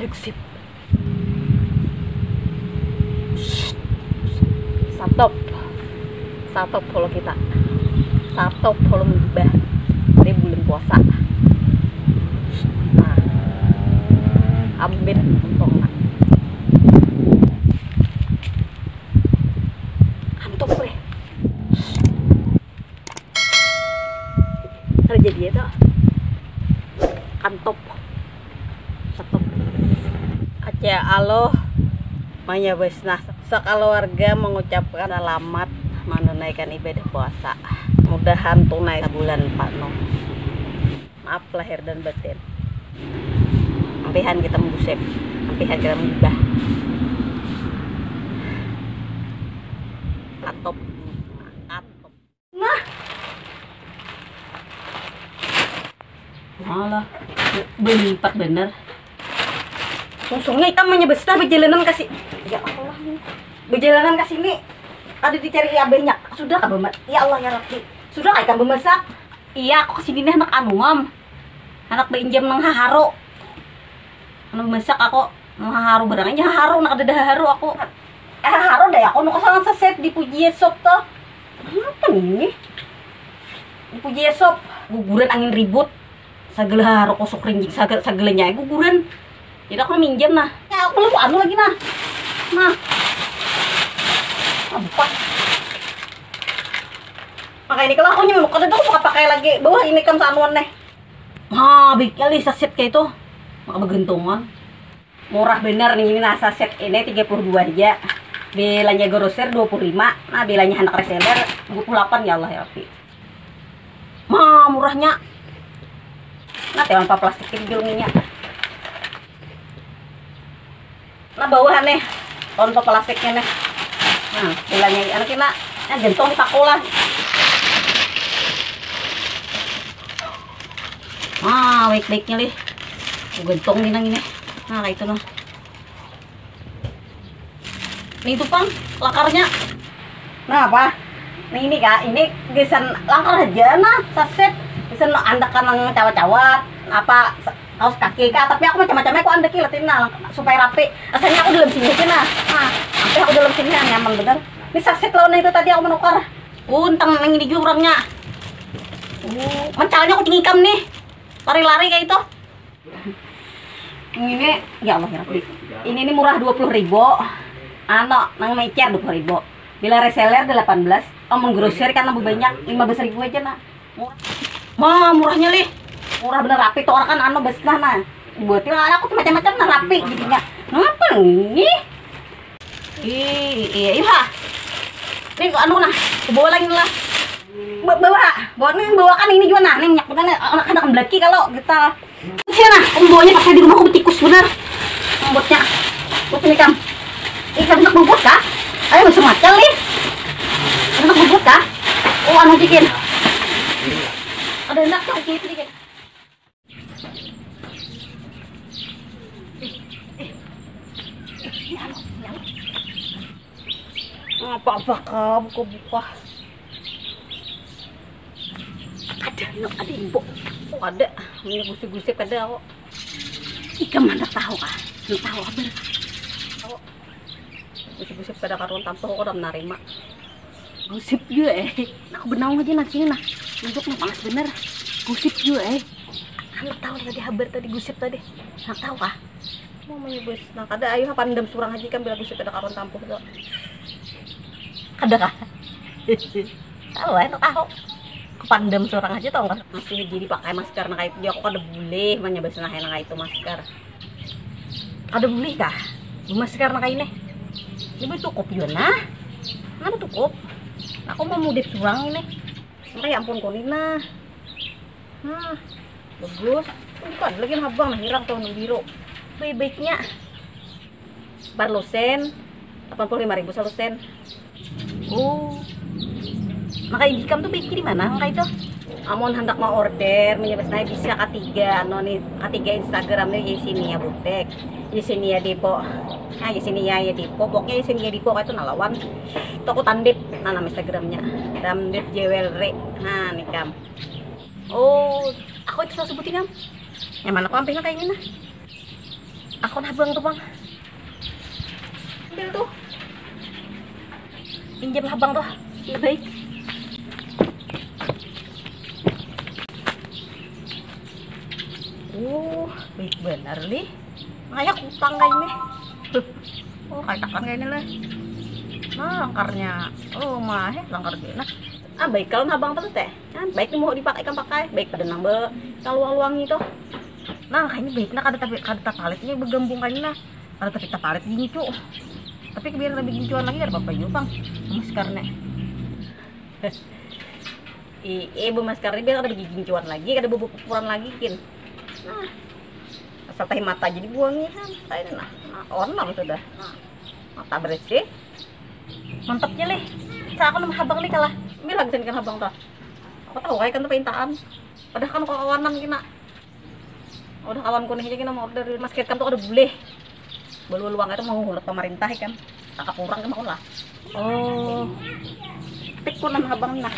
Aduh sip. Stop. Stop follow kita. Stop follow mbah. Ini bulan puasa. Nah. Ambin untung nak. Antuk weh. Terjadi itu. Kantop. Stop. Aceh aloh. Manya besnah. Sekeluarga mengucapkan selamat menunaikan ibadah puasa. Mudahan tunai bulan penuh. Maaf lahir dan batin. Sampihan kita membusep, sampihan kita mengubah. Atop. Nah. Malah bentak bener. Sungsungnya kita menyebesar berjalanan kasih. Ya Allah nih. Berjalanan ke sini ada dicari ya banyak. Sudah kah bemat? Ya Allah ya Rabbi. Sudah kah ikan bemasak? Iya, aku kesini nih anak anuam. Anak beinjam nang haharu. Anak bemasak aku nang haharu barang aja haharu nak ada haharu aku. Haharu deh aku nu kesalan seset di Puji Yesop toh. Apa nih? Di Puji Yesop guguran angin ribut. Sagel haharu kosok rinjing sagelnya guguran. Jadi aku minjem nah. Ya aku lu anu lagi nah. Nah. Apa? Pakai ini kalau aku nyemuk kada tuh aku pakai lagi. Bawah ini kan sanuan nih. Bikin li saset kayak itu. Maka begentungan. Murah bener nih ini nah saset ini 32 aja. Belanja grosir 25. Nah, belanja anak reseller 28 ya Allah ya Rabbi. Murahnya. Nah, tewan plastik ini jilminya. Nah bawah nih konto plastiknya nih. Nah bilangnya anak kita yang gentong di pakola. Baik-baiknya nih gentong nih nang ini. Nah kayak itu nah. Nih itu pang lakarnya. Nah apa? Nih ini kak, ini gesan langkar aja nah saset. Gesan andakan nang cawa-cawa apa kaos kaki kak, tapi aku macam-macamnya aku andeki latin nah supaya rapi. Asalnya aku dalam sini aja nah. Sampai aku dalam sini nyaman bener. Ini saset lawan itu tadi aku menukar. Untang yang ini jurangnya. Mencalnya aku cingikam nih. Lari-lari kayak itu. Ini ya Allah ya Rabbi. Ini murah 20.000. Ano nang mecer 20.000. Bila reseller 18. Kamu grosir kan lebih banyak 15.000 aja nah. Murahnya nih. Murah bener rapi tuh orang kan anu besnah nah. Buatin aku tuh macam-macam nah rapi jadinya. Apa nih? Iya. Nih anu nah, bawa lagi lah. Bawa kan ini juga nah, nih minyak kan anak belaki kalau kita. Sini nah, bawanya pakai di rumah aku tikus bener. Buatnya. Buat ini kam. Ikan nak bubut kah? Ayo masuk macam nih. Nak bubut kah? Oh anu bikin. Ada enak tuh gitu dikit. Apa kamu kok buka? Ada ibu. Oh ada, ini gusip-gusip ada kok. Ikan mana tahu kah? Nggak tahu apa? Tahu. Gusip-gusip pada karun tampil kok udah menerima. Gusip juga Nah aku benang aja nah sini nah. Untuk nih panas bener. Gusip juga Anak tahu tadi habar tadi gusip tadi. Nggak tahu kah? Mau menyebut. Nah kada ayo pandem surang aja kan bila gusip ada karun tampil tuh. Ada kah? Tahu tahu. Kepandem seorang aja tau nggak? Masih jadi pakai masker nah kayak itu aku kada boleh menyebut nah itu masker. Kada boleh kah? Masker nah kayak ini. Ini cukup juga nah. Mana cukup? Aku mau mudip surang ini. Sampai ya ampun konina. Bagus. Bukan lagi habang nah hirang tuh biru. Baik-baiknya. Bar losen 85.000 1 Oh. Maka indikam tuh bikin di mana? Maka itu. Amon hendak mau order menyebabkan bisa ketiga nih ketiga Instagram nih di sini ya butek. Di sini ya Depo. Nah, di sini ya Depo. Pokoknya di sini ya Depo itu nalawan. Toko Tandip nama Instagramnya. Tandip Jewelry. Nah, nih kam. Oh, aku itu saya sebutin kam. Yang mana aku ambilnya kayak gini nah. Aku nabang tuh bang. Ambil tuh. Pinjam abang tuh. Lebih baik. Baik benar li. Ngayak utang kayak ini. Oh, kayak takkan kayak ini lah. Nah, langkarnya. Oh, mah langkar gini. Nah, baik kalau abang tuh teh. Nah, baik nih mau dipakai kan pakai. Baik pada nambah luang-luang itu. Nah, kayaknya baik nah kada paletnya bergembung kayaknya nah. Kada tapi palet gincu. Tapi biar lebih gincuan lagi ada apa juga bang. Maskarnya. Bu maskarnya biar ada lebih gincuan lagi, kada bubuk ukuran lagi kin. Nah, asal tahi mata jadi buangnya kan. Nah, ornam sudah. Nah, mata bersih. Mantapnya leh. Saya aku nama habang nih kalah. Bilang sini kan habang tuh. Aku tahu kayak kan tuh pintaan. Padahal kan kalau kawanan kina. Udah kawan kuning aja kina mau order masker kan tuh ada boleh. Beluang itu mau hulak pemerintah kan. Tak kurang ke mau lah. Oh. Tik ko nama habang nah.